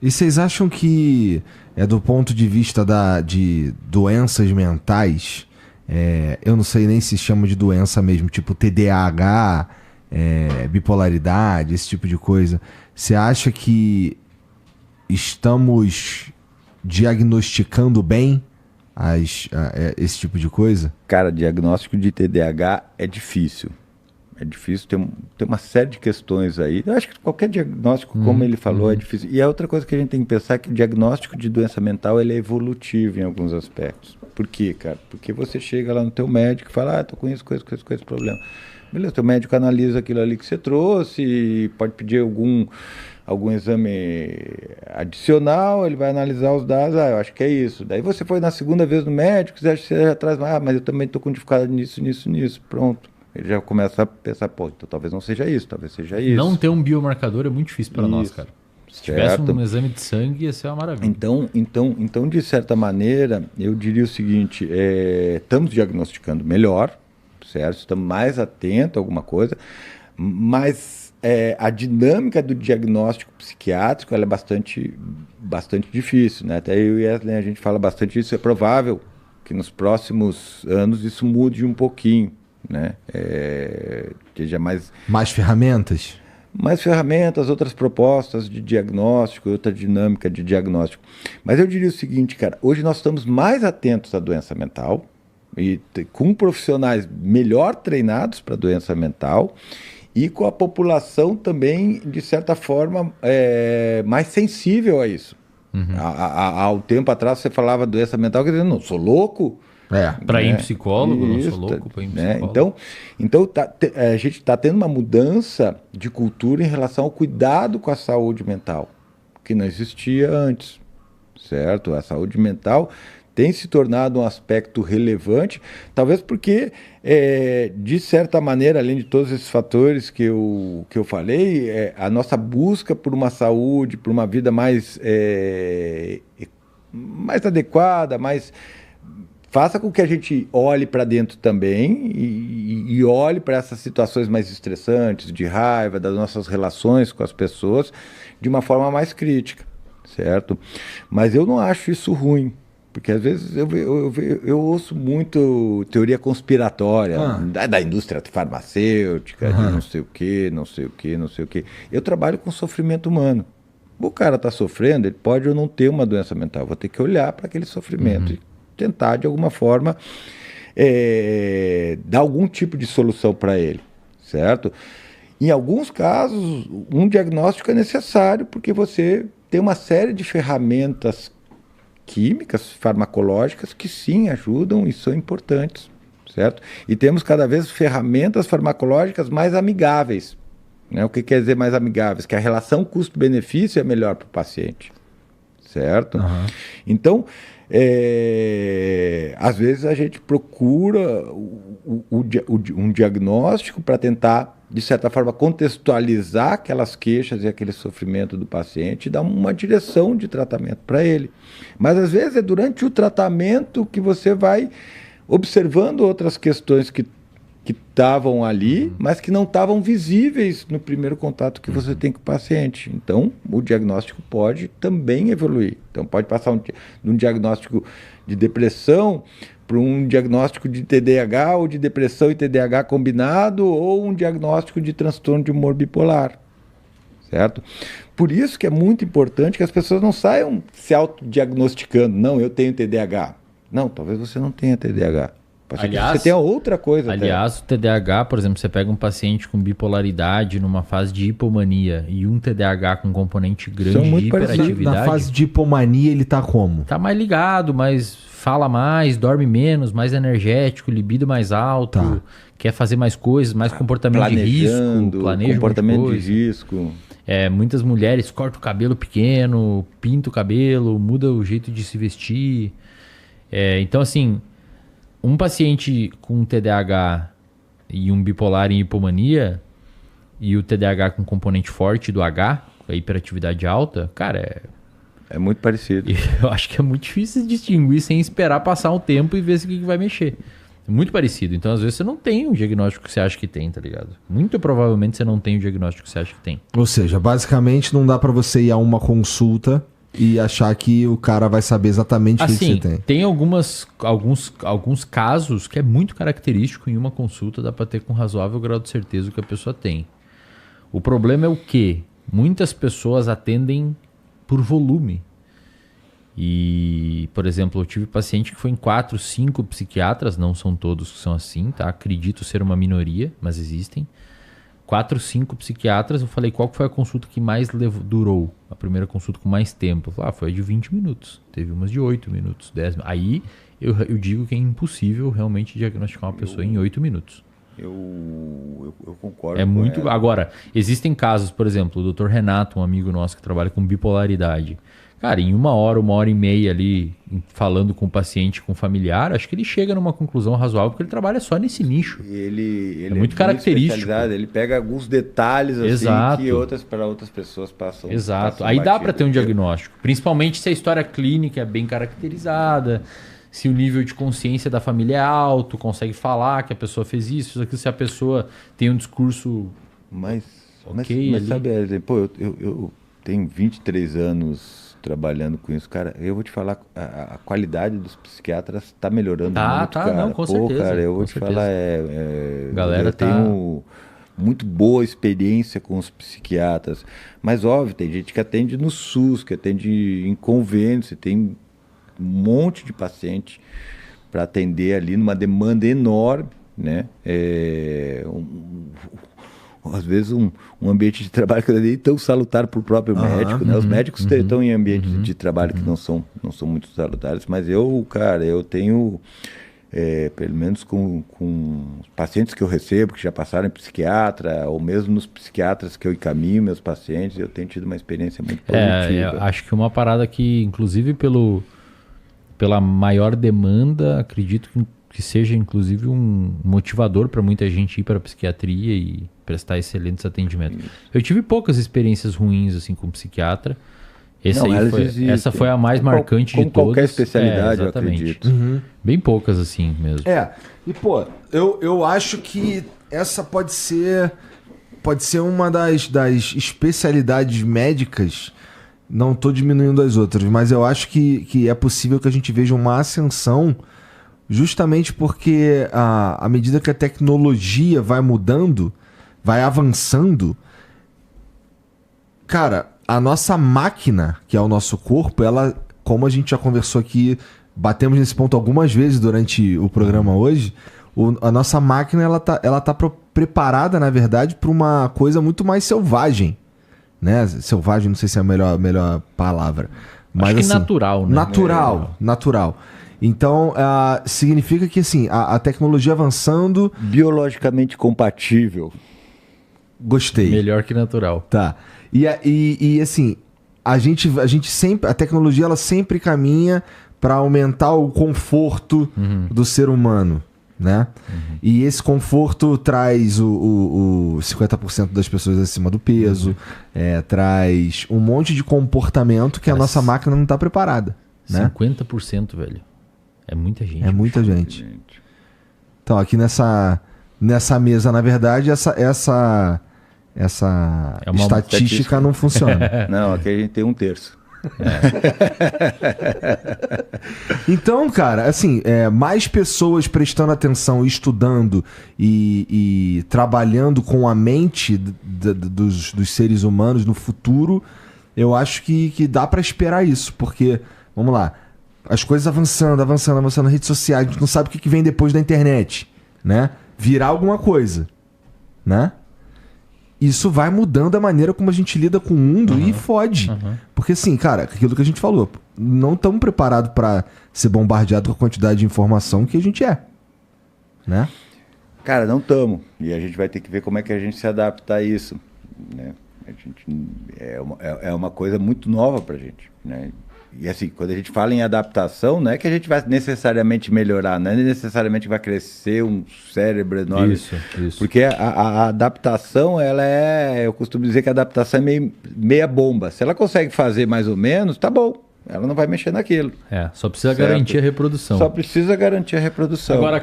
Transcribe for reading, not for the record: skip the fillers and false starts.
E vocês acham que, do ponto de vista de doenças mentais, eu não sei nem se chama de doença mesmo, tipo TDAH, bipolaridade, esse tipo de coisa, você acha que estamos diagnosticando bem esse tipo de coisa? Cara, diagnóstico de TDAH é difícil. É difícil, tem uma série de questões aí. Eu acho que qualquer diagnóstico, como ele falou, é difícil. E a outra coisa que a gente tem que pensar é que o diagnóstico de doença mental ele é evolutivo em alguns aspectos. Por quê, cara? Porque você chega lá no teu médico e fala, tô com isso, com esse problema. Beleza, teu médico analisa aquilo ali que você trouxe, pode pedir algum exame adicional, ele vai analisar os dados, eu acho que é isso. Daí você foi na segunda vez no médico, você já traz, mas eu também estou com dificuldade nisso, pronto. Ele já começa a pensar, então talvez não seja isso, talvez seja isso. Não ter um biomarcador é muito difícil para nós, cara. Se tivesse um exame de sangue, ia ser uma maravilha. Então, de certa maneira, eu diria o seguinte, estamos diagnosticando melhor, certo? Estamos mais atentos a alguma coisa, mas a dinâmica do diagnóstico psiquiátrico ela é bastante difícil, né? Até eu e Wesley, a gente fala bastante disso, é provável que nos próximos anos isso mude um pouquinho, né? Seja mais ferramentas? Mais ferramentas, outras propostas de diagnóstico, outra dinâmica de diagnóstico. Mas eu diria o seguinte, cara, hoje nós estamos mais atentos à doença mental e com profissionais melhor treinados para doença mental e com a população também, de certa forma, mais sensível a isso. Há um tempo atrás você falava doença mental, quer dizer, não, sou louco. Para ir em psicólogo, não sou louco para ir em psicólogo. Então a gente está tendo uma mudança de cultura em relação ao cuidado com a saúde mental, que não existia antes, certo? A saúde mental tem se tornado um aspecto relevante, talvez porque, de certa maneira, além de todos esses fatores que eu falei, a nossa busca por uma saúde, por uma vida mais adequada, faça com que a gente olhe para dentro também e olhe para essas situações mais estressantes, de raiva, das nossas relações com as pessoas, de uma forma mais crítica, certo? Mas eu não acho isso ruim, porque às vezes eu ouço muito teoria conspiratória da indústria farmacêutica, de não sei o quê. Eu trabalho com sofrimento humano. O cara está sofrendo, ele pode ou não ter uma doença mental, eu vou ter que olhar para aquele sofrimento e tentar, de alguma forma, dar algum tipo de solução para ele, certo? Em alguns casos, um diagnóstico é necessário porque você tem uma série de ferramentas químicas, farmacológicas, que sim ajudam e são importantes, certo? E temos cada vez ferramentas farmacológicas mais amigáveis, né? O que quer dizer mais amigáveis? Que a relação custo-benefício é melhor para o paciente, certo? Então, às vezes a gente procura um diagnóstico para tentar, de certa forma, contextualizar aquelas queixas e aquele sofrimento do paciente e dar uma direção de tratamento para ele. Mas às vezes é durante o tratamento que você vai observando outras questões que estavam ali, mas que não estavam visíveis no primeiro contato que você tem com o paciente. Então, o diagnóstico pode também evoluir. Então, pode passar de um diagnóstico de depressão para um diagnóstico de TDAH ou de depressão e TDAH combinado ou um diagnóstico de transtorno de humor bipolar, certo? Por isso que é muito importante que as pessoas não saiam se autodiagnosticando. Não, eu tenho TDAH. Não, talvez você não tenha TDAH. Aliás, você tem outra coisa. Aliás, o TDAH, por exemplo, você pega um paciente com bipolaridade numa fase de hipomania e um TDAH com componente grande de hiperatividade. Na fase de hipomania ele tá como? Tá mais ligado, mas fala mais, dorme menos, mais energético, libido mais alto, quer fazer mais coisas, mais comportamento de risco, planeja comportamento de risco. Muitas mulheres cortam o cabelo pequeno, pintam o cabelo, muda o jeito de se vestir. Então, assim, um paciente com TDAH e um bipolar em hipomania e o TDAH com componente forte do H, a hiperatividade alta, cara, é muito parecido. Eu acho que é muito difícil distinguir sem esperar passar um tempo e ver se o que vai mexer. É muito parecido. Então, às vezes, você não tem o diagnóstico que você acha que tem, tá ligado? Muito provavelmente você não tem o diagnóstico que você acha que tem. Ou seja, basicamente não dá pra você ir a uma consulta e achar que o cara vai saber exatamente o que Assim, você tem. tem alguns casos que é muito característico em uma consulta, dá para ter com razoável grau de certeza o que a pessoa tem. O problema é o quê? Muitas pessoas atendem por volume. E, por exemplo, eu tive paciente que foi em 4, 5 psiquiatras, não são todos que são assim, tá? Acredito ser uma minoria, mas existem. 4, 5 psiquiatras, eu falei, qual que foi a consulta que mais durou? A primeira consulta com mais tempo? Eu falei, foi de 20 minutos. Teve umas de 8 minutos, 10 minutos. Aí eu digo que é impossível realmente diagnosticar uma pessoa em 8 minutos. Eu concordo É com muito. ela. Agora, existem casos, por exemplo, o Dr. Renato, um amigo nosso que trabalha com bipolaridade. Cara, em 1 hora e meia ali, falando com o paciente, com o familiar, acho que ele chega numa conclusão razoável, porque ele trabalha só nesse nicho. Ele É muito característico. especializado, ele pega alguns detalhes assim Exato. que para outras pessoas passam. Exato. passam Aí dá batido. para ter um diagnóstico. Principalmente se a história clínica é bem caracterizada, se o nível de consciência da família é alto, consegue falar que a pessoa fez isso, se a pessoa tem um discurso... Mas ali. sabe, pô, eu tenho 23 anos trabalhando com isso, cara. Eu vou te falar, a qualidade dos psiquiatras está melhorando muito, cara. Não, com certeza. Cara, eu vou com te certeza. falar, Galera eu tenho muito boa experiência com os psiquiatras, mas óbvio, tem gente que atende no SUS, que atende em convênio, você tem um monte de paciente para atender ali numa demanda enorme, né? Às vezes um ambiente de trabalho que não é nem tão salutar para o próprio médico, né? Os médicos estão em ambientes de trabalho que não são muito salutares, mas eu tenho, pelo menos com os pacientes que eu recebo, que já passaram em psiquiatra, ou mesmo nos psiquiatras que eu encaminho meus pacientes, eu tenho tido uma experiência muito positiva. Acho que uma parada que, inclusive pela maior demanda, acredito que seja inclusive um motivador para muita gente ir para a psiquiatria e prestar excelentes atendimentos. Eu tive poucas experiências ruins assim com psiquiatra. Essa foi a mais marcante de todas. Com qualquer especialidade, eu acredito. Bem poucas assim mesmo. E pô, eu acho que essa pode ser uma das especialidades médicas. Não estou diminuindo as outras, mas eu acho que é possível que a gente veja uma ascensão justamente porque à medida que a tecnologia vai mudando, vai avançando, cara, a nossa máquina, que é o nosso corpo, ela, como a gente já conversou aqui, batemos nesse ponto algumas vezes durante o programa hoje, a nossa máquina ela tá preparada, na verdade, para uma coisa muito mais selvagem. Né? Selvagem, não sei se é a melhor palavra. Mas, acho que assim, natural, né? Natural. Então, significa que assim, a tecnologia avançando... Biologicamente compatível. Gostei. Melhor que natural. Tá. E assim, a gente sempre... A tecnologia, ela sempre caminha para aumentar o conforto do ser humano, né? E esse conforto traz o 50% das pessoas acima do peso, traz um monte de comportamento que a nossa máquina não está preparada, né? 50%, velho. É muita gente. É muita gente. Então, aqui nessa mesa, na verdade, essa estatística não funciona. Não, aqui a gente tem 1/3. Então, cara, assim, mais pessoas prestando atenção, estudando e trabalhando com a mente dos seres humanos no futuro, eu acho que dá pra esperar isso, porque, vamos lá, as coisas avançando nas redes sociais, a gente não sabe o que vem depois da internet, né? Virar alguma coisa, né? Isso vai mudando a maneira como a gente lida com o mundo e fode. Porque assim, cara, aquilo que a gente falou, não estamos preparados para ser bombardeado com a quantidade de informação que a gente é, né? Cara, não estamos. E a gente vai ter que ver como é que a gente se adapta a isso, né? É uma coisa muito nova pra gente, né? E assim, quando a gente fala em adaptação, não é que a gente vai necessariamente melhorar, não é necessariamente que vai crescer um cérebro enorme. Isso. Porque a adaptação, eu costumo dizer que a adaptação é meia bomba. Se ela consegue fazer mais ou menos, tá bom. Ela não vai mexer naquilo. Só precisa garantir a reprodução. Só precisa garantir a reprodução. Agora,